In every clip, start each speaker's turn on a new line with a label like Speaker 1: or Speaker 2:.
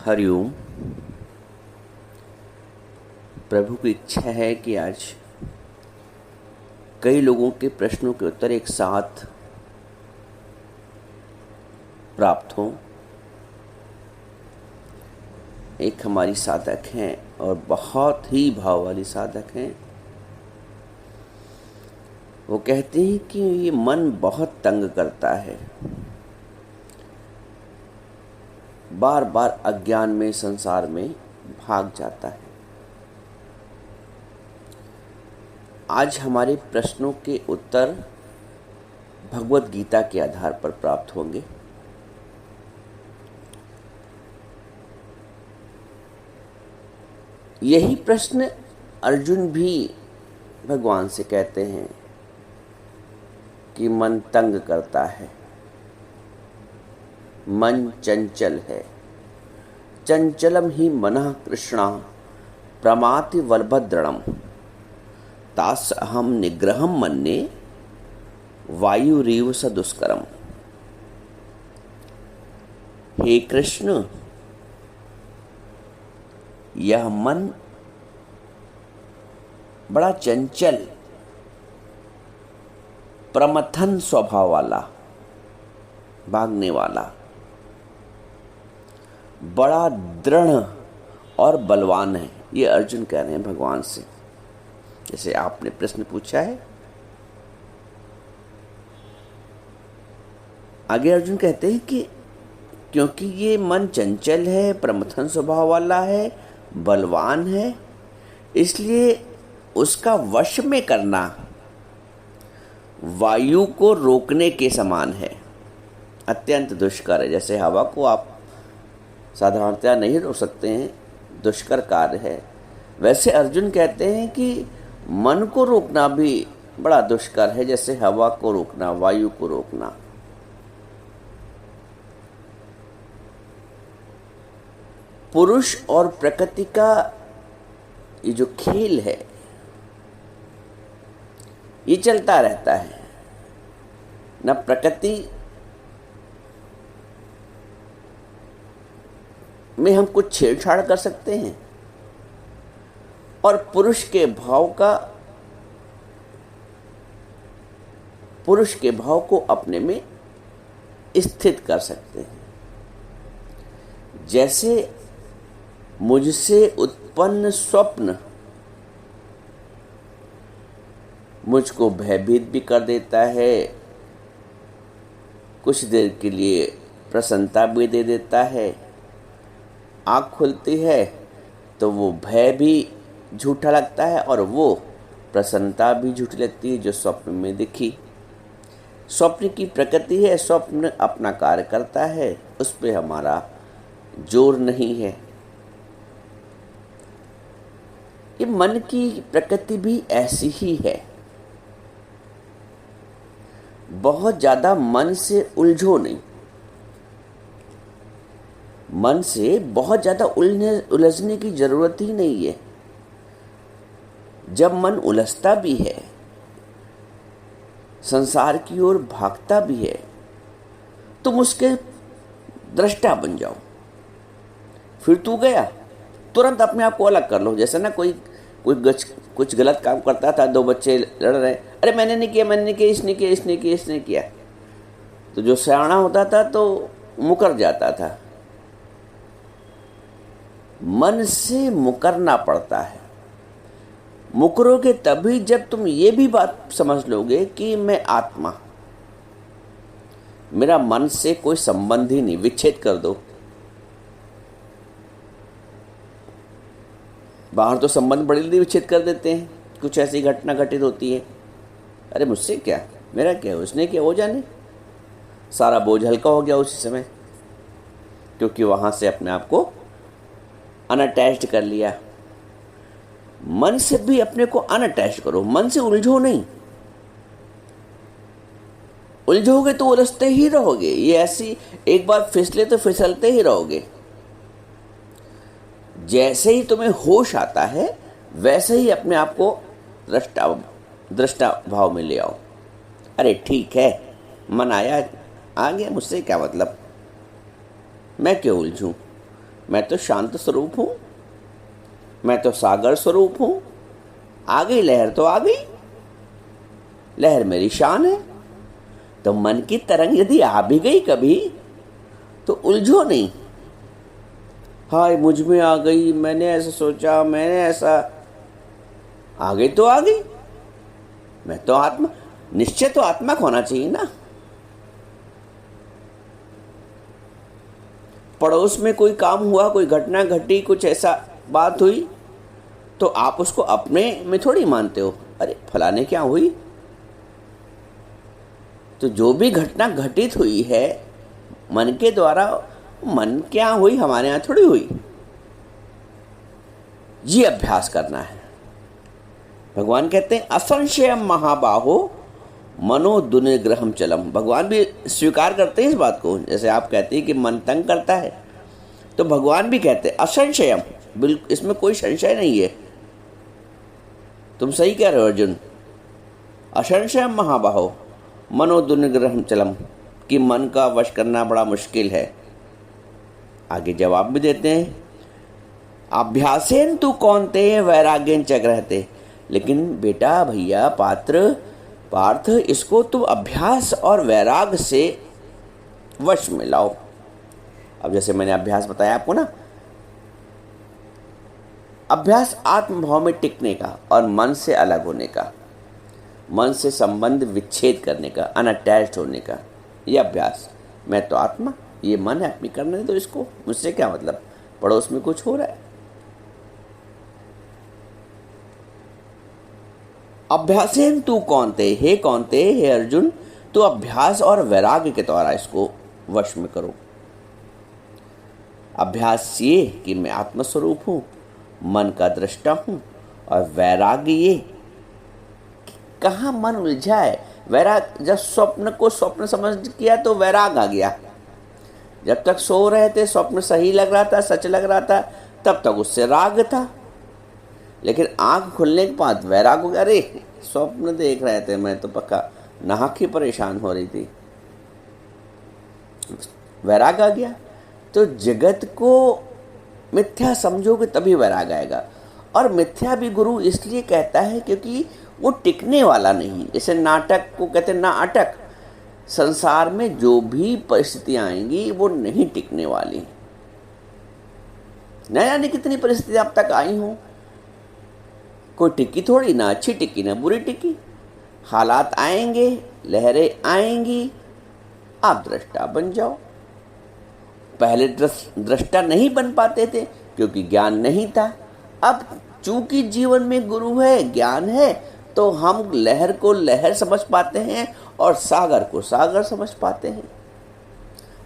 Speaker 1: हरिओम। प्रभु की इच्छा है कि आज कई लोगों के प्रश्नों के उत्तर एक साथ प्राप्त हों। एक हमारी साधक हैं और बहुत ही भाव वाली साधक हैं। वो कहते हैं कि ये मन बहुत तंग करता है, बार बार अज्ञान में संसार में भाग जाता है। आज हमारे प्रश्नों के उत्तर भगवत गीता के आधार पर प्राप्त होंगे। यही प्रश्न अर्जुन भी भगवान से कहते हैं कि मन तंग करता है, मन चंचल है। चंचलम ही मनः कृष्णा प्रमाति वलभद्रणम तास अहम निग्रहम मन्ये वायुरीव स दुष्करम। हे कृष्ण, यह मन बड़ा चंचल प्रमथन स्वभाव वाला, भागने वाला, बड़ा दृढ़ और बलवान है। ये अर्जुन कह रहे हैं भगवान से। जैसे आपने प्रश्न पूछा है, आगे अर्जुन कहते हैं कि क्योंकि ये मन चंचल है, प्रमथन स्वभाव वाला है, बलवान है, इसलिए उसका वश में करना वायु को रोकने के समान है, अत्यंत दुष्कर है। जैसे हवा को आप साधारणतया नहीं रोक सकते हैं, दुष्कर कार्य है, वैसे अर्जुन कहते हैं कि मन को रोकना भी बड़ा दुष्कर है, जैसे हवा को रोकना, वायु को रोकना। पुरुष और प्रकृति का ये जो खेल है, ये चलता रहता है। न प्रकृति में हम कुछ छेड़छाड़ कर सकते हैं और पुरुष के भाव को अपने में स्थित कर सकते हैं। जैसे मुझसे उत्पन्न स्वप्न मुझको भयभीत भी कर देता है, कुछ देर के लिए प्रसन्नता भी दे देता है। आँख खुलती है तो वो भय भी झूठा लगता है और वो प्रसन्नता भी झूठी लगती है जो स्वप्न में दिखी। स्वप्न की प्रकृति है, स्वप्न अपना कार्य करता है, उस पर हमारा जोर नहीं है। ये मन की प्रकृति भी ऐसी ही है। बहुत ज़्यादा मन से उलझो नहीं, मन से बहुत ज़्यादा उलझने की ज़रूरत ही नहीं है। जब मन उलझता भी है, संसार की ओर भागता भी है, तुम उसके दृष्टा बन जाओ। फिर तू गया, तुरंत अपने आप को अलग कर लो। जैसे ना कोई कुछ गलत काम करता था, दो बच्चे लड़ रहे, अरे मैंने नहीं किया, इसने किया। तो जो सयाना होता था तो मुकर जाता था। मन से मुकरना पड़ता है। मुकरोगे तभी जब तुम ये भी बात समझ लोगे कि मैं आत्मा, मेरा मन से कोई संबंध ही नहीं, विच्छेद कर दो। बाहर तो संबंध बड़ी जल्दी विच्छेद कर देते हैं, कुछ ऐसी घटना घटित होती है, अरे मुझसे क्या, मेरा क्या, उसने क्या, हो जाने, सारा बोझ हल्का हो गया उसी समय, क्योंकि वहाँ से अपने आप को अनअटैच्ड कर लिया। मन से भी अपने को अनअटैच करो, मन से उलझो नहीं। उलझोगे तो उलझते ही रहोगे। ये ऐसी एक बार फिसले तो फिसलते ही रहोगे। जैसे ही तुम्हें होश आता है वैसे ही अपने आप को दृष्टा भाव में ले आओ। अरे ठीक है, मन आया आ गया, मुझसे क्या मतलब, मैं क्यों उलझूं, मैं तो शांत स्वरूप हूँ, मैं तो सागर स्वरूप हूँ। आ गई लहर तो आ गई, लहर मेरी शान है। तो मन की तरंग यदि आ भी गई कभी तो उलझो नहीं, हाय मुझ में आ गई, मैंने ऐसा सोचा, मैंने ऐसा, आ गई तो आ गई। मैं तो आत्मा, निश्चय तो आत्मा को होना चाहिए ना। पड़ोस में कोई काम हुआ, कोई घटना घटी, कुछ ऐसा बात हुई, तो आप उसको अपने में थोड़ी मानते हो, अरे फलाने क्या हुई। तो जो भी घटना घटित हुई है मन के द्वारा, मन क्या हुई, हमारे यहाँ थोड़ी हुई। ये अभ्यास करना है। भगवान कहते हैं असंशयम महाबाहो मनो दुनिग्रहम चलम। भगवान भी स्वीकार करते हैं इस बात को। जैसे आप कहते हैं कि मन तंग करता है, तो भगवान भी कहते हैं असंशयम, बिल्कुल इसमें कोई संशय नहीं है। तुम सही कह रहे हो अर्जुन। असंशयम महाबाहो मनो दुनिग्रहम चलम, कि मन का वश करना बड़ा मुश्किल है। आगे जवाब भी देते हैं अभ्यासेन तु कौन्तेय वैराग्येन च गृह्यते। लेकिन बेटा, भैया, पार्थ, इसको तुम अभ्यास और वैराग से वश में लाओ। अब जैसे मैंने अभ्यास बताया आपको ना, अभ्यास आत्मभाव में टिकने का और मन से अलग होने का, मन से संबंध विच्छेद करने का, अनअटैच्ड होने का, यह अभ्यास। मैं तो आत्मा, ये मन है, अपनी करने दो इसको, मुझसे क्या मतलब, पड़ोस में कुछ हो रहा है। अभ्यासेन तू कौनते, हे कौनते, हे अर्जुन, तो अभ्यास और वैराग्य के द्वारा इसको वश में करो। अभ्यास ये कि मैं आत्मस्वरूप हूँ, मन का दृष्टा हूँ, और वैराग्य ये कि कहाँ मन उलझा है। वैराग, जब स्वप्न को स्वप्न समझ किया तो वैराग आ गया। जब तक सो रहे थे स्वप्न सही लग रहा था, सच लग रहा था, तब तक उससे राग था। लेकिन आंख खुलने के बाद वैराग हो गया, अरे स्वप्न देख रहे थे, मैं तो पक्का नाहक ही परेशान हो रही थी, वैराग आ गया। तो जगत को मिथ्या समझोगे तभी वैराग आएगा। और मिथ्या भी गुरु इसलिए कहता है क्योंकि वो टिकने वाला नहीं। जैसे नाटक को कहते ना अटक, संसार में जो भी परिस्थितियां आएंगी वो नहीं टिकने वाली। न जाने कितनी परिस्थितियां अब तक आई हों, कोई टिकी थोड़ी, ना अच्छी टिकी ना बुरी टिकी। हालात आएंगे, लहरें आएंगी, आप दृष्टा बन जाओ। पहले दृष्टा नहीं बन पाते थे क्योंकि ज्ञान नहीं था। अब चूंकि जीवन में गुरु है, ज्ञान है, तो हम लहर को लहर समझ पाते हैं और सागर को सागर समझ पाते हैं,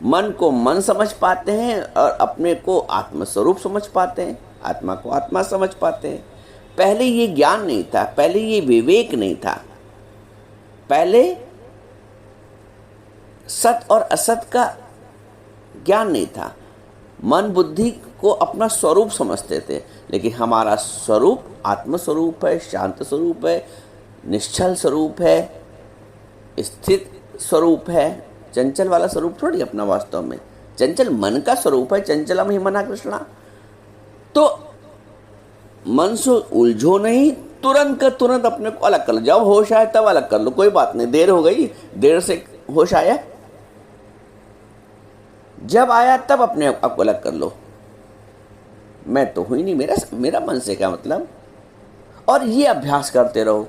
Speaker 1: मन को मन समझ पाते हैं और अपने को आत्मस्वरूप समझ पाते हैं, आत्मा को आत्मा समझ पाते हैं। पहले ये ज्ञान नहीं था, पहले ये विवेक नहीं था, पहले सत और असत का ज्ञान नहीं था। मन बुद्धि को अपना स्वरूप समझते थे, लेकिन हमारा स्वरूप आत्मस्वरूप है, शांत स्वरूप है, निश्चल स्वरूप है, स्थित स्वरूप है। चंचल वाला स्वरूप थोड़ी अपना वास्तव में, चंचल मन का स्वरूप है। चंचलम ही मना कृष्णा। तो मन से उलझो नहीं, तुरंत का तुरंत अपने को अलग कर लो। जब होश आए तब अलग कर लो, कोई बात नहीं, देर हो गई, देर से होश आया, जब आया तब अपने आप को अलग कर लो। मैं तो हुई नहीं, मेरा मन से क्या मतलब। और ये अभ्यास करते रहो,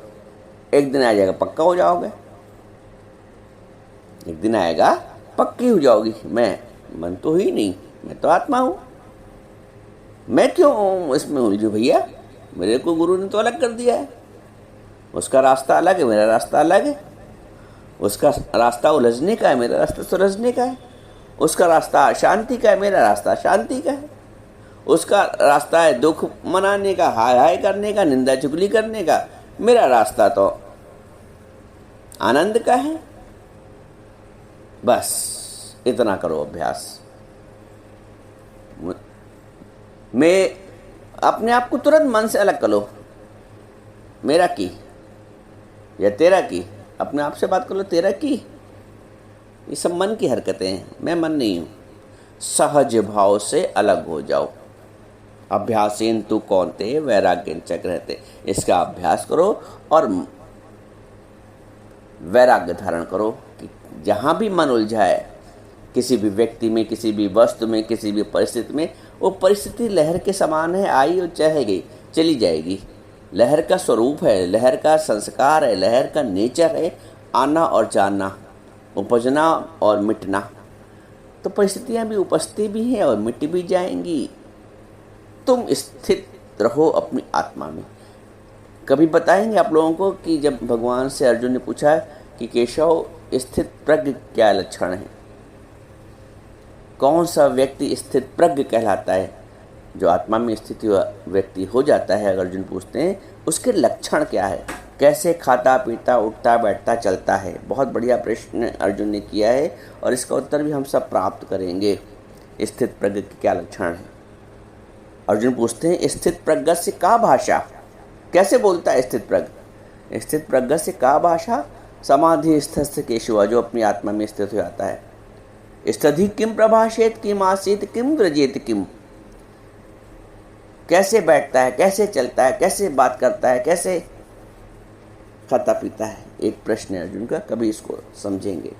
Speaker 1: एक दिन आ जाएगा पक्का हो जाओगे, एक दिन आएगा पक्की हो जाओगी। मैं मन तो हुई नहीं, मैं तो आत्मा हूं, मैं क्यों इसमें उलझू भैया, मेरे को गुरु ने तो अलग कर दिया है। उसका रास्ता अलग है, मेरा रास्ता अलग है। उसका रास्ता उलझने का है, मेरा रास्ता सुलझने का है। उसका रास्ता शांति का है, मेरा रास्ता शांति का है। उसका रास्ता है दुख मनाने का, हाय हाय करने का, निंदा चुगली करने का, मेरा रास्ता तो आनंद का है। बस इतना करो अभ्यास। मैं अपने आप को तुरंत मन से अलग कर लो, मेरा की या तेरा की, अपने आप से बात कर लो, तेरा की। ये सब मन की हरकतें हैं, मैं मन नहीं हूँ। सहज भाव से अलग हो जाओ। अभ्यासेन तु कौन्तेय वैराग्यं च गृह्यते। इसका अभ्यास करो और वैराग्य धारण करो कि जहाँ भी मन उलझाए, किसी भी व्यक्ति में, किसी भी वस्तु में, किसी भी परिस्थिति में, वो परिस्थिति लहर के समान है, आई और चलेगी, चली जाएगी। लहर का स्वरूप है, लहर का संस्कार है, लहर का नेचर है आना और जाना, उपजना और मिटना। तो परिस्थितियाँ भी उपजती भी हैं और मिट भी जाएंगी। तुम स्थित रहो अपनी आत्मा में। कभी बताएंगे आप लोगों को कि जब भगवान से अर्जुन ने पूछा कि केशव स्थित प्रज्ञ क्या लक्षण है, कौन सा व्यक्ति स्थित प्रज्ञ कहलाता है? जो आत्मा में स्थित व्यक्ति हो जाता है, अगर अर्जुन पूछते हैं उसके लक्षण क्या है, कैसे खाता पीता उठता बैठता चलता है। बहुत बढ़िया प्रश्न अर्जुन ने किया है और इसका उत्तर भी हम सब प्राप्त करेंगे। स्थित प्रज्ञ के क्या लक्षण है? अर्जुन पूछते हैं स्थित प्रज्ञ से का भाषा, कैसे बोलता है स्थित प्रज्ञ? स्थित प्रज्ञ से का भाषा? समाधि स्थित केशव, जो अपनी आत्मा में स्थित हो जाता है। स्थिति किम प्रभाषेत किम आसीत किम व्रजेत किम, कैसे बैठता है, कैसे चलता है, कैसे बात करता है, कैसे खाता पीता है। एक प्रश्न है अर्जुन का, कभी इसको समझेंगे।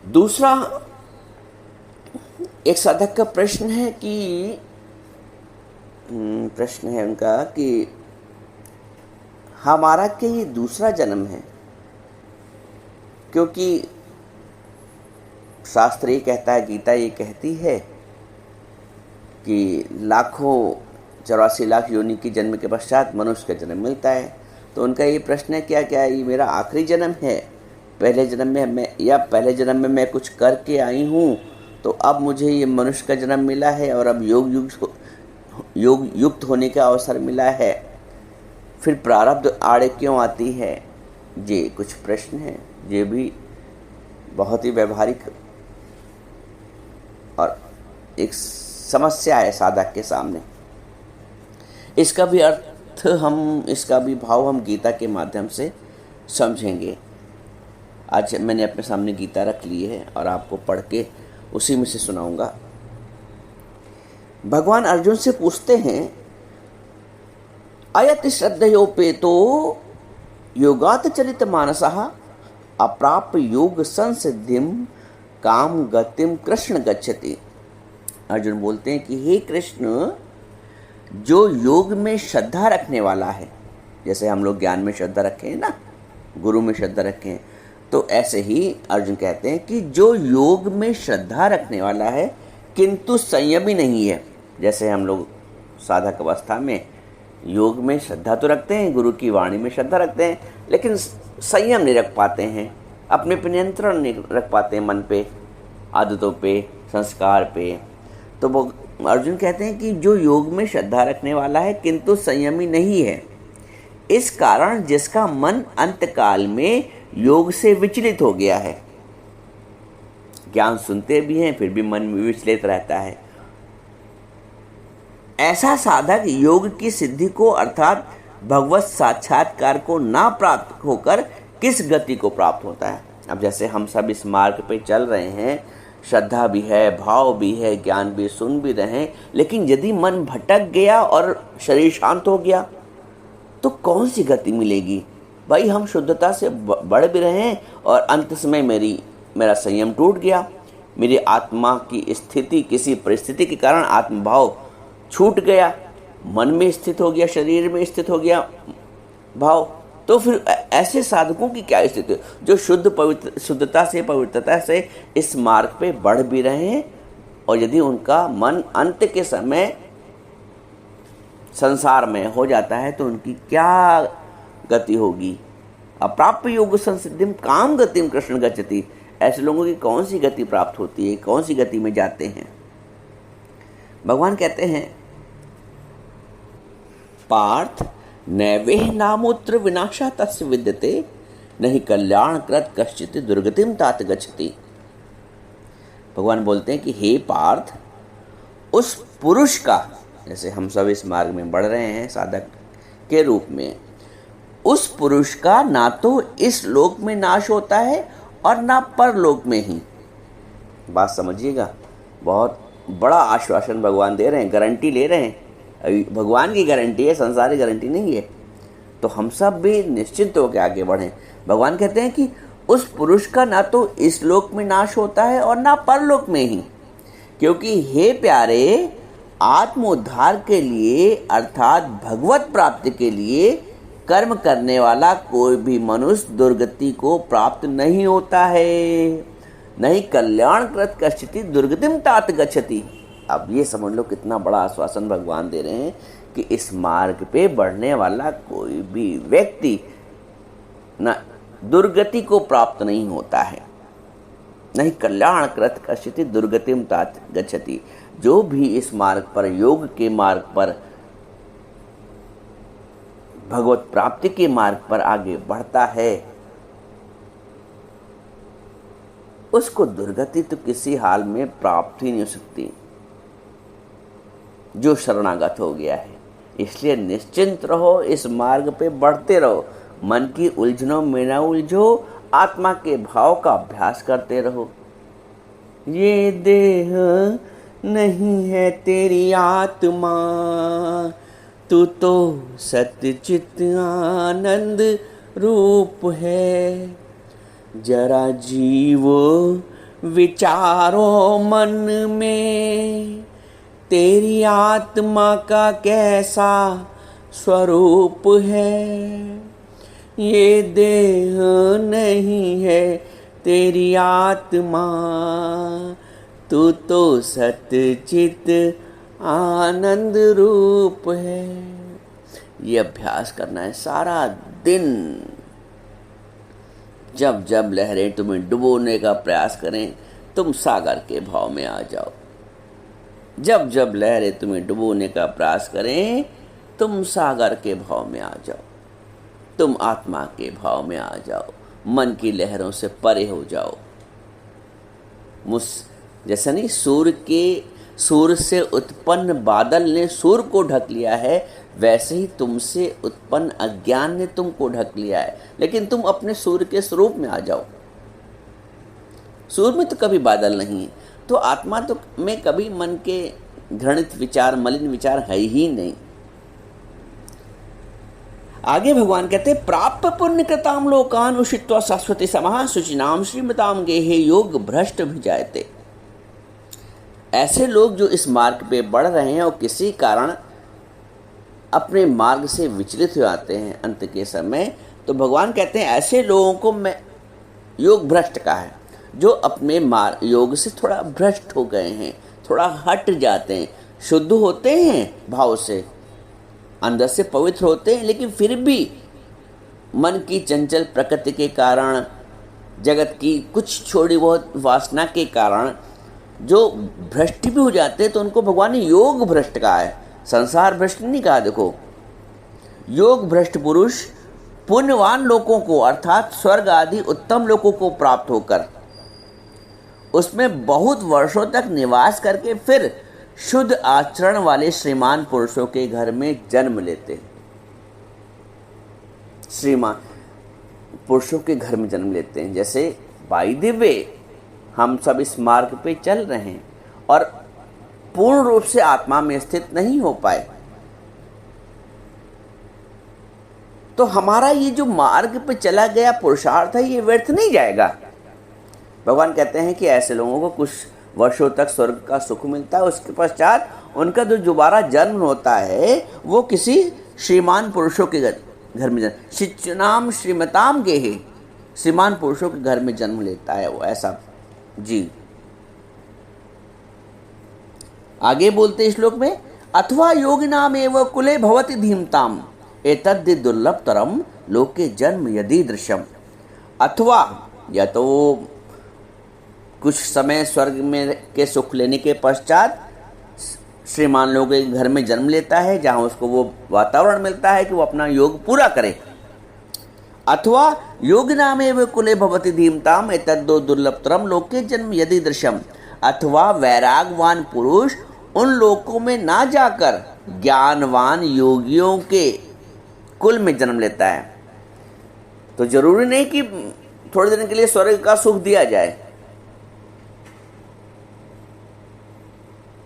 Speaker 1: दूसरा एक साधक का प्रश्न है कि प्रश्न है उनका कि हमारा क्या ये दूसरा जन्म है? क्योंकि शास्त्र ये कहता है, गीता ये कहती है कि लाखों 84 लाख योनि की जन्म के पश्चात मनुष्य का जन्म मिलता है। तो उनका ये प्रश्न है, क्या ये मेरा आखिरी जन्म है? पहले जन्म में पहले जन्म में मैं कुछ करके आई हूँ, तो अब मुझे ये मनुष्य का जन्म मिला है और अब योग युक्त होने का अवसर मिला है। फिर प्रारब्ध आड़े क्यों आती है? ये कुछ प्रश्न हैं, ये भी बहुत ही व्यवहारिक और एक समस्या है साधक के सामने। इसका भी इसका भी भाव हम गीता के माध्यम से समझेंगे। आज मैंने अपने सामने गीता रख ली है और आपको पढ़ के उसी में से सुनाऊंगा। भगवान अर्जुन से पूछते हैं, अयति श्रद्धयोपेतो योगात चरित मानसः अप्राप्य योग संसिद्धिम काम गतिम कृष्ण गच्छति। अर्जुन बोलते हैं कि हे कृष्ण, जो योग में श्रद्धा रखने वाला है, जैसे हम लोग ज्ञान में श्रद्धा रखे हैं ना, गुरु में श्रद्धा रखे हैं, तो ऐसे ही अर्जुन कहते हैं कि जो योग में श्रद्धा रखने वाला है किंतु संयमी नहीं है। जैसे हम लोग साधक अवस्था में योग में श्रद्धा तो रखते हैं, गुरु की वाणी में श्रद्धा रखते हैं, लेकिन संयम नहीं रख पाते हैं, अपने पे नियंत्रण नहीं रख पाते हैं, मन पे, आदतों पे, संस्कार पे। तो वो अर्जुन कहते हैं कि जो योग में श्रद्धा रखने वाला है किंतु संयमी नहीं है, इस कारण जिसका मन अंतकाल में योग से विचलित हो गया है। ज्ञान सुनते भी हैं फिर भी मन में विचलित रहता है। ऐसा साधक योग की सिद्धि को अर्थात भगवत साक्षात्कार को ना प्राप्त होकर किस गति को प्राप्त होता है? अब जैसे हम सब इस मार्ग पे चल रहे हैं, श्रद्धा भी है, भाव भी है, ज्ञान भी सुन भी रहे हैं, लेकिन यदि मन भटक गया और शरीर शांत हो गया तो कौन सी गति मिलेगी? भाई हम शुद्धता से बढ़ भी रहे हैं और अंत समय मेरा संयम टूट गया, मेरी आत्मा की स्थिति किसी परिस्थिति के कारण आत्मभाव छूट गया, मन में स्थित हो गया, शरीर में स्थित हो गया भाव। तो फिर ऐसे साधकों की क्या स्थिति है जो शुद्धता से पवित्रता से इस मार्ग पे बढ़ भी रहे हैं, और यदि उनका मन अंत के समय संसार में हो जाता है तो उनकी क्या गति होगी? अप्राप्य योग संसिद्धिम काम गतिम कृष्ण गच्छति। ऐसे लोगों की कौन सी गति प्राप्त होती है, कौन सी गति में जाते हैं? भगवान कहते हैं, पार्थ नैवेह नामोत्र विनाशा तस्य विद्यते नहीं कल्याण कृत कश्चित दुर्गतिम तात गच्छति। भगवान बोलते हैं कि हे पार्थ, उस पुरुष का, जैसे हम सब इस मार्ग में बढ़ रहे हैं साधक के रूप में, उस पुरुष का ना तो इस लोक में नाश होता है और ना परलोक में ही। बात समझिएगा, बहुत बड़ा आश्वासन भगवान दे रहे हैं, गारंटी ले रहे हैं। अभी भगवान की गारंटी है, संसारी गारंटी नहीं है। तो हम सब भी निश्चिंत होकर आगे बढ़ें। भगवान कहते हैं कि उस पुरुष का ना तो इस लोक में नाश होता है और ना परलोक में ही, क्योंकि हे प्यारे, आत्मोद्धार के लिए अर्थात भगवत प्राप्ति के लिए कर्म करने वाला कोई भी मनुष्य दुर्गति को प्राप्त नहीं होता है। नहीं कल्याणकृत कश्चित् दुर्गतिम तात गच्छति। अब ये समझ लो कितना बड़ा आश्वासन भगवान दे रहे हैं कि इस मार्ग पे बढ़ने वाला कोई भी व्यक्ति न दुर्गति को प्राप्त नहीं होता है। नहीं कल्याणकृत कश्चित् दुर्गतिम तात गच्छति। जो भी इस मार्ग पर, योग के मार्ग पर, भगवत प्राप्ति के मार्ग पर आगे बढ़ता है, उसको दुर्गति तो किसी हाल में प्राप्त ही नहीं हो सकती, जो शरणागत हो गया है। इसलिए निश्चिंत रहो, इस मार्ग पे बढ़ते रहो, मन की उलझनों में न उलझो, आत्मा के भाव का अभ्यास करते रहो। ये देह नहीं है तेरी आत्मा, तू तो सच्चित आनंद रूप है। जरा जीवो विचारो मन में, तेरी आत्मा का कैसा स्वरूप है। ये देह नहीं है तेरी आत्मा, तू तो सच्चित आनंद रूप है। ये अभ्यास करना है सारा दिन। जब जब लहरें तुम्हें डुबोने का प्रयास करें, तुम सागर के भाव में आ जाओ। जब जब लहरें तुम्हें डुबोने का प्रयास करें, तुम सागर के भाव में आ जाओ, तुम आत्मा के भाव में आ जाओ, मन की लहरों से परे हो जाओ। जैसा नहीं सूर्य से उत्पन्न बादल ने सूर्य को ढक लिया है, वैसे ही तुमसे उत्पन्न अज्ञान ने तुमको ढक लिया है। लेकिन तुम अपने सूर्य के स्वरूप में आ जाओ। सूर्य में तो कभी बादल नहीं है, तो आत्मा तो में कभी मन के घृणित विचार, मलिन विचार है ही नहीं। आगे भगवान कहते प्राप्त पुण्य कृताम लोकान उषित्वा शाश्वती समाः शुचिनाम श्रीमताम गेहे योग भ्रष्ट भिजायते। ऐसे लोग जो इस मार्ग पे बढ़ रहे हैं और किसी कारण अपने मार्ग से विचलित हो जाते हैं अंत के समय, तो भगवान कहते हैं ऐसे लोगों को मैं योग भ्रष्ट कहा है, जो अपने योग से थोड़ा भ्रष्ट हो गए हैं, थोड़ा हट जाते हैं। शुद्ध होते हैं भाव से, अंदर से पवित्र होते हैं, लेकिन फिर भी मन की चंचल प्रकृति के कारण, जगत की कुछ छोड़ी बहुत वासना के कारण जो भ्रष्ट भी हो जाते हैं, तो उनको भगवान ने योग भ्रष्ट कहा है, संसार भ्रष्ट नहीं कहा। देखो, योग भ्रष्ट पुरुष पुण्यवान लोगों को अर्थात स्वर्ग आदि उत्तम लोगों को प्राप्त होकर उसमें बहुत वर्षों तक निवास करके फिर शुद्ध आचरण वाले श्रीमान पुरुषों के घर में जन्म लेते हैं। श्रीमान पुरुषों के घर में जन्म लेते हैं। जैसे बाय द वे हम सब इस मार्ग पे चल रहे हैं और पूर्ण रूप से आत्मा में स्थित नहीं हो पाए, तो हमारा ये जो मार्ग पे चला गया पुरुषार्थ है, ये व्यर्थ नहीं जाएगा। भगवान कहते हैं कि ऐसे लोगों को कुछ वर्षों तक स्वर्ग का सुख मिलता है, उसके पश्चात उनका जो दोबारा जन्म होता है वो किसी श्रीमान पुरुषों के घर में जन्म, शिष्यनाम श्रीमताम गेहे, श्रीमान पुरुषों के घर में जन्म लेता है वो, ऐसा जी। आगे बोलते श्लोक में, अथवा योगिनाम एव कुले भवति धीमताम एतद् दुर्लभतरम लोके जन्म यदि दृश्यम। अथवा या तो कुछ समय स्वर्ग में के सुख लेने के पश्चात श्रीमान लोगों के घर में जन्म लेता है, जहाँ उसको वो वातावरण मिलता है कि वो अपना योग पूरा करे। अथवा योगिनामेव कुले भवति धीमताम एतद्दो दुर्लभतरम लोके जन्म यदि दृश्यम। अथवा वैरागवान पुरुष उन लोकों में ना जाकर ज्ञानवान योगियों के कुल में जन्म लेता है। तो जरूरी नहीं कि थोड़े दिन के लिए स्वर्ग का सुख दिया जाए,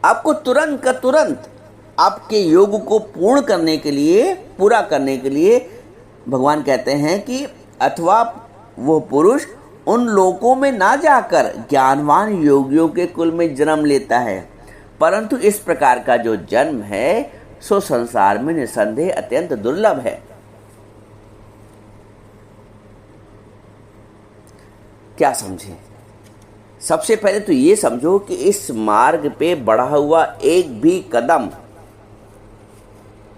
Speaker 1: आपको तुरंत का तुरंत आपके योग को पूरा करने के लिए भगवान कहते हैं कि अथवा वो पुरुष उन लोकों में ना जाकर ज्ञानवान योगियों के कुल में जन्म लेता है, परंतु इस प्रकार का जो जन्म है सो संसार में निसंदेह अत्यंत दुर्लभ है। क्या समझे? सबसे पहले तो ये समझो कि इस मार्ग पे बढ़ा हुआ एक भी कदम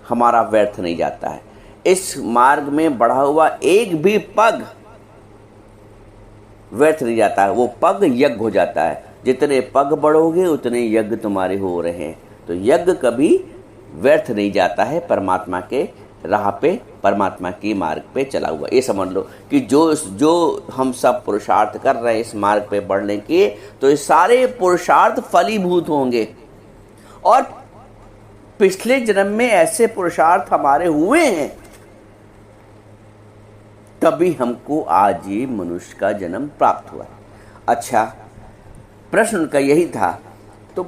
Speaker 1: हमारा व्यर्थ नहीं जाता है। इस मार्ग में बढ़ा हुआ एक भी पग व्यर्थ नहीं जाता है, वो पग यज्ञ हो जाता है। जितने पग बढ़ोगे उतने यज्ञ तुम्हारे हो रहे हैं। तो यज्ञ कभी व्यर्थ नहीं जाता है, परमात्मा के राह पे, परमात्मा की मार्ग पे चला हुआ। ये समझ लो कि जो हम सब पुरुषार्थ कर रहे हैं इस मार्ग पे बढ़ने के, तो ये सारे पुरुषार्थ फलीभूत होंगे। और पिछले जन्म में ऐसे पुरुषार्थ हमारे हुए हैं, तभी हमको आज ये मनुष्य का जन्म प्राप्त हुआ। अच्छा, प्रश्न उनका यही था। तो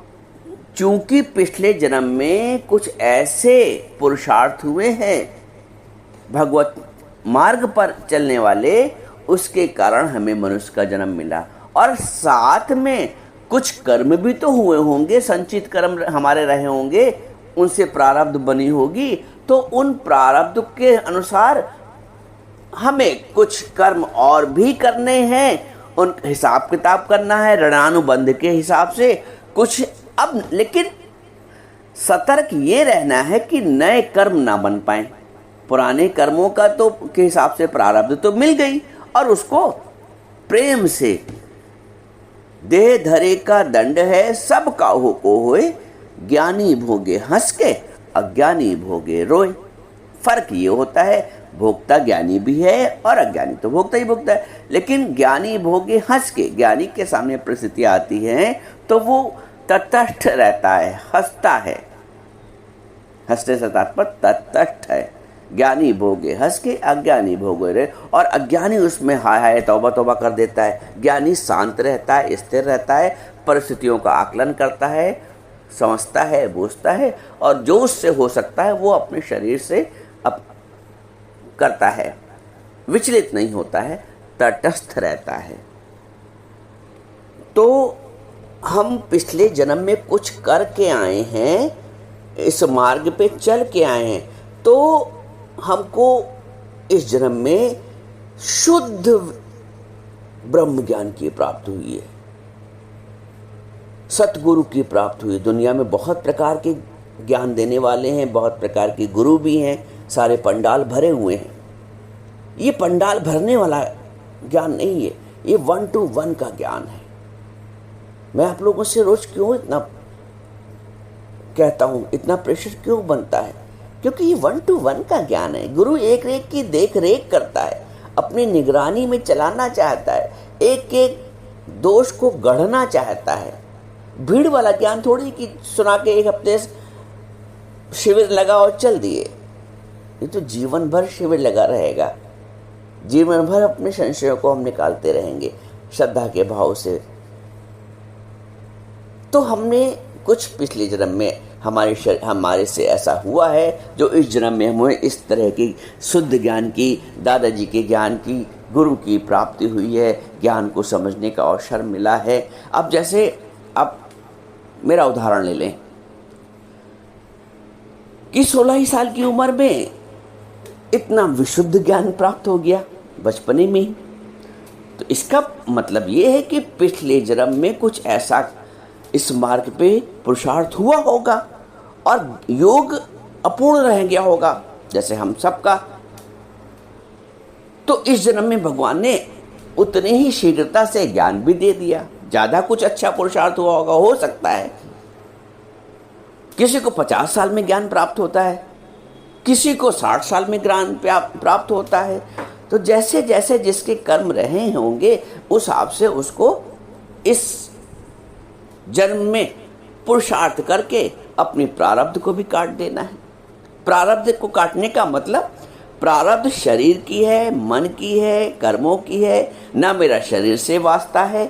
Speaker 1: चूंकि पिछले जन्म में कुछ ऐसे पुरुषार्थ हुए हैं भगवत मार्ग पर चलने वाले, उसके कारण हमें मनुष्य का जन्म मिला। और साथ में कुछ कर्म भी तो हुए होंगे, संचित कर्म हमारे रहे होंगे, उनसे प्रारब्ध बनी होगी। तो उन प्रारब्ध के अनुसार हमें कुछ कर्म और भी करने हैं, उन हिसाब किताब करना है ऋणानुबंध के हिसाब से कुछ। अब लेकिन सतर्क ये रहना है कि नए कर्म ना बन पाए। पुराने कर्मों का तो के हिसाब से प्रारब्ध तो मिल गई, और उसको प्रेम से देह धरे का दंड है सब काहू को होए, ज्ञानी भोगे हंस के अज्ञानी भोगे रोए। फर्क ये होता है, भोक्ता ज्ञानी भी है और अज्ञानी तो भोक्ता ही भोक्ता है। लेकिन ज्ञानी भोगे हंस के, ज्ञानी के सामने परिस्थितियाँ आती हैं तो वो तटस्थ रहता है, हंसता है। हंसने से तात्पर्य तटस्थ है। ज्ञानी भोगे हंस के अज्ञानी भोगे रे, और अज्ञानी उसमें हाय हाय तौबा तौबा कर देता है। ज्ञानी शांत रहता है, स्थिर रहता है, परिस्थितियों का आकलन करता है, समझता है, बूझता है, और जो उससे हो सकता है वो अपने शरीर से करता है, विचलित नहीं होता है, तटस्थ रहता है। तो हम पिछले जन्म में कुछ करके आए हैं, इस मार्ग पे चल के आए हैं, तो हमको इस जन्म में शुद्ध ब्रह्म ज्ञान की प्राप्ति हुई है, सतगुरु की प्राप्ति हुई। दुनिया में बहुत प्रकार के ज्ञान देने वाले हैं, बहुत प्रकार के गुरु भी हैं, सारे पंडाल भरे हुए हैं। ये पंडाल भरने वाला ज्ञान नहीं है, ये 1 to 1 का ज्ञान है। मैं आप लोगों से रोज क्यों इतना कहता हूँ, इतना प्रेशर क्यों बनता है? क्योंकि ये 1 to 1 का ज्ञान है। गुरु एक एक की देख रेख करता है, अपनी निगरानी में चलाना चाहता है, एक एक दोष को गढ़ना चाहता है। भीड़ वाला ज्ञान थोड़ी कि सुना के एक हफ्ते शिविर लगा और चल दिए। ये तो जीवन भर शिविर लगा रहेगा, जीवन भर अपने संशयों को हम निकालते रहेंगे श्रद्धा के भाव से। तो हमने कुछ पिछले जन्म में हमारे से ऐसा हुआ है जो इस जन्म में हमें इस तरह की शुद्ध ज्ञान की, दादाजी के ज्ञान की, गुरु की प्राप्ति हुई है, ज्ञान को समझने का अवसर मिला है। अब जैसे आप मेरा उदाहरण ले लें कि 16 ही साल की उम्र में इतना विशुद्ध ज्ञान प्राप्त हो गया बचपने में ही। तो इसका मतलब ये है कि पिछले जन्म में कुछ ऐसा इस मार्ग पे पुरुषार्थ हुआ होगा और योग अपूर्ण रह गया होगा, जैसे हम सबका। तो इस जन्म में भगवान ने उतने ही शीघ्रता से ज्ञान भी दे दिया। ज़्यादा कुछ अच्छा पुरुषार्थ हुआ होगा, हो सकता है किसी को 50 साल में ज्ञान प्राप्त होता है, किसी को 60 साल में ज्ञान प्राप्त होता है। तो जैसे जैसे जिसके कर्म रहे होंगे उस हिसाब से उसको इस जन्म में पुरुषार्थ करके अपनी प्रारब्ध को भी काट देना है। प्रारब्ध को काटने का मतलब, प्रारब्ध शरीर की है, मन की है, कर्मों की है, ना मेरा शरीर से वास्ता है,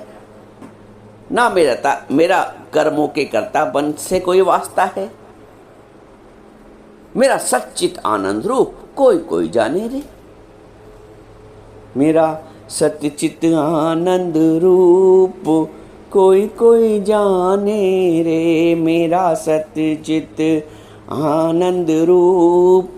Speaker 1: ना मेरा कर्मों के कर्तापन से कोई वास्ता है। मेरा सच्चित आनंद रूप कोई कोई जाने रे। मेरा सच्चित आनंद रूप कोई कोई जाने रे। मेरा सच्चित आनंद रूप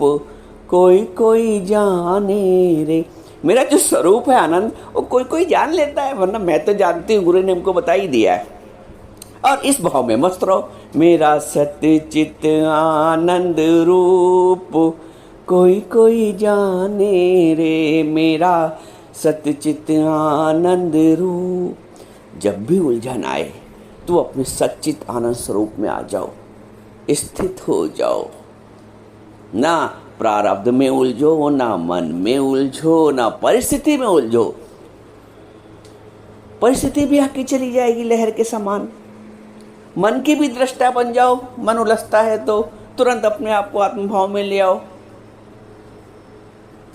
Speaker 1: कोई कोई जाने रे। मेरा जो स्वरूप है आनंद, वो कोई कोई जान लेता है, वरना मैं तो जानती हूँ, गुरु ने हमको बता ही दिया है। और इस भाव में मस्त रहो। मेरा सत्य चित आनंद रूप कोई कोई जाने रे। मेरा सत्य चित आनंद रूप। जब भी उलझन आए तो अपने सच्चित आनंद स्वरूप में आ जाओ, स्थित हो जाओ। ना प्रारब्ध में उलझो, ना मन में उलझो, ना परिस्थिति में उलझो। परिस्थिति भी आके चली जाएगी लहर के समान। मन की भी दृष्टा बन जाओ। मन उलझता है तो तुरंत अपने आप को आत्मभाव में ले आओ।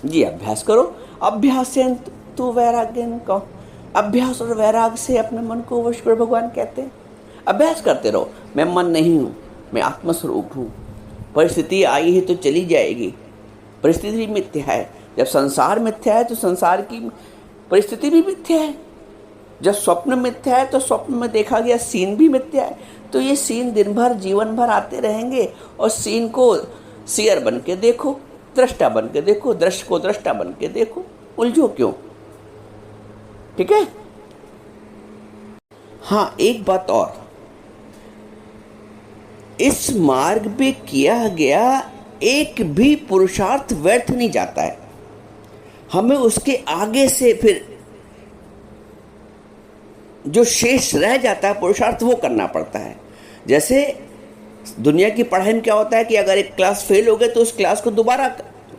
Speaker 1: जी अभ्यास करो। अभ्यास से तू वैराग्य कहो। अभ्यास और वैराग से अपने मन को वश करो, भगवान कहते हैं। अभ्यास करते रहो। मैं मन नहीं हूँ, मैं आत्मस्वरूप हूँ। परिस्थिति आई है तो चली जाएगी। परिस्थिति भी मिथ्या है। जब संसार मिथ्या है तो संसार की परिस्थिति भी मिथ्या है। जब स्वप्न मिथ्या है तो स्वप्न में देखा गया सीन भी मिथ्या है। तो ये सीन दिन भर जीवन भर आते रहेंगे और सीन को सीयर बन के देखो, दृष्टा बन के देखो, दृश्य को दृष्टा बन के देखो। उलझो क्यों? ठीक है। हाँ, एक बात और, इस मार्ग पे किया गया एक भी पुरुषार्थ व्यर्थ नहीं जाता है। हमें उसके आगे से फिर जो शेष रह जाता है पुरुषार्थ, वो करना पड़ता है। जैसे दुनिया की पढ़ाई में क्या होता है कि अगर एक क्लास फेल हो गए तो उस क्लास को दोबारा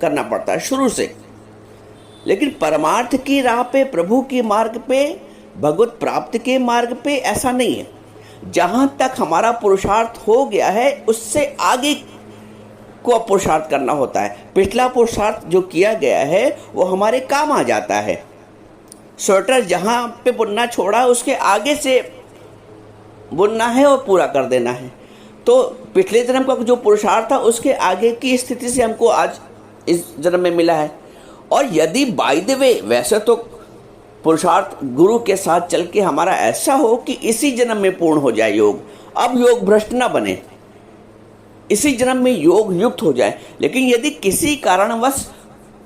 Speaker 1: करना पड़ता है शुरू से। लेकिन परमार्थ की राह पे, प्रभु के मार्ग पे, भगवत प्राप्ति के मार्ग पे ऐसा नहीं है। जहां तक हमारा पुरुषार्थ हो गया है उससे आगे को पुरुषार्थ करना होता है। पिछला पुरुषार्थ जो किया गया है वो हमारे काम आ जाता है। स्वेटर जहां पे बुनना छोड़ा उसके आगे से बुनना है और पूरा कर देना है। तो पिछले जन्म का जो पुरुषार्थ था उसके आगे की स्थिति से हमको आज इस जन्म में मिला है। और यदि बाय द वे वैसे तो पुरुषार्थ गुरु के साथ चल के हमारा ऐसा हो कि इसी जन्म में पूर्ण हो जाए योग, अब योग भ्रष्ट ना बने, इसी जन्म में योग युक्त हो जाए। लेकिन यदि किसी कारणवश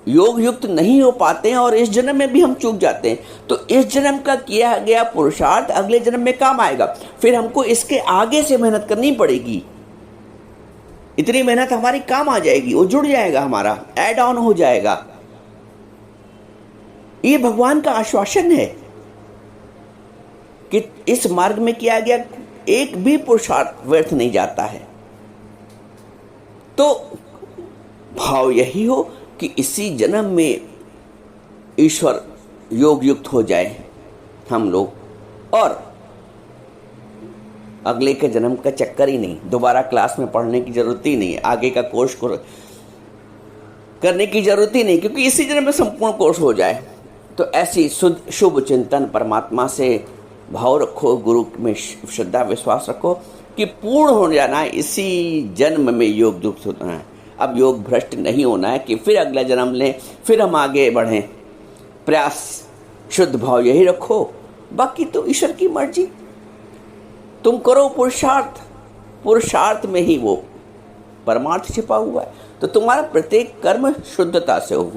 Speaker 1: योग युक्त नहीं हो पाते हैं और इस जन्म में भी हम चूक जाते हैं, तो इस जन्म का किया गया पुरुषार्थ अगले जन्म में काम आएगा। फिर हमको इसके आगे से मेहनत करनी पड़ेगी। इतनी मेहनत हमारी काम आ जाएगी, वो जुड़ जाएगा, हमारा ऐड ऑन हो जाएगा। ये भगवान का आश्वासन है कि इस मार्ग में किया गया एक भी पुरुषार्थ व्यर्थ नहीं जाता है। तो भाव यही हो कि इसी जन्म में ईश्वर योग युक्त हो जाए हम लोग, और अगले के जन्म का चक्कर ही नहीं, दोबारा क्लास में पढ़ने की जरूरत ही नहीं, आगे का कोर्स करने की जरूरत ही नहीं, क्योंकि इसी जन्म में संपूर्ण कोर्स हो जाए। तो ऐसी शुभ चिंतन परमात्मा से भाव रखो, गुरु में श्रद्धा विश्वास रखो कि पूर्ण हो जाना है, इसी जन्म में योग युक्त होना है। अब योग भ्रष्ट नहीं होना है कि फिर अगला जन्म लें, फिर हम आगे बढ़ें। प्रयास शुद्ध भाव यही रखो, बाकी तो ईश्वर की मर्जी। तुम करो पुरुषार्थ, पुरुषार्थ में ही वो परमार्थ छिपा हुआ है। तो तुम्हारा प्रत्येक कर्म शुद्धता से हो,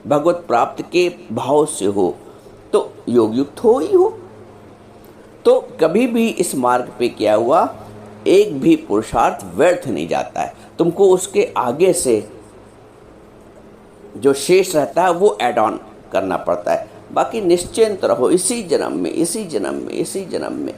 Speaker 1: भगवत प्राप्त के भाव से हो, तो योग युक्त हो ही हो। तो कभी भी इस मार्ग पे किया हुआ एक भी पुरुषार्थ व्यर्थ नहीं जाता है। तुमको उसके आगे से जो शेष रहता है वो ऐड ऑन करना पड़ता है। बाकी निश्चिंत रहो, इसी जन्म में, इसी जन्म में, इसी जन्म में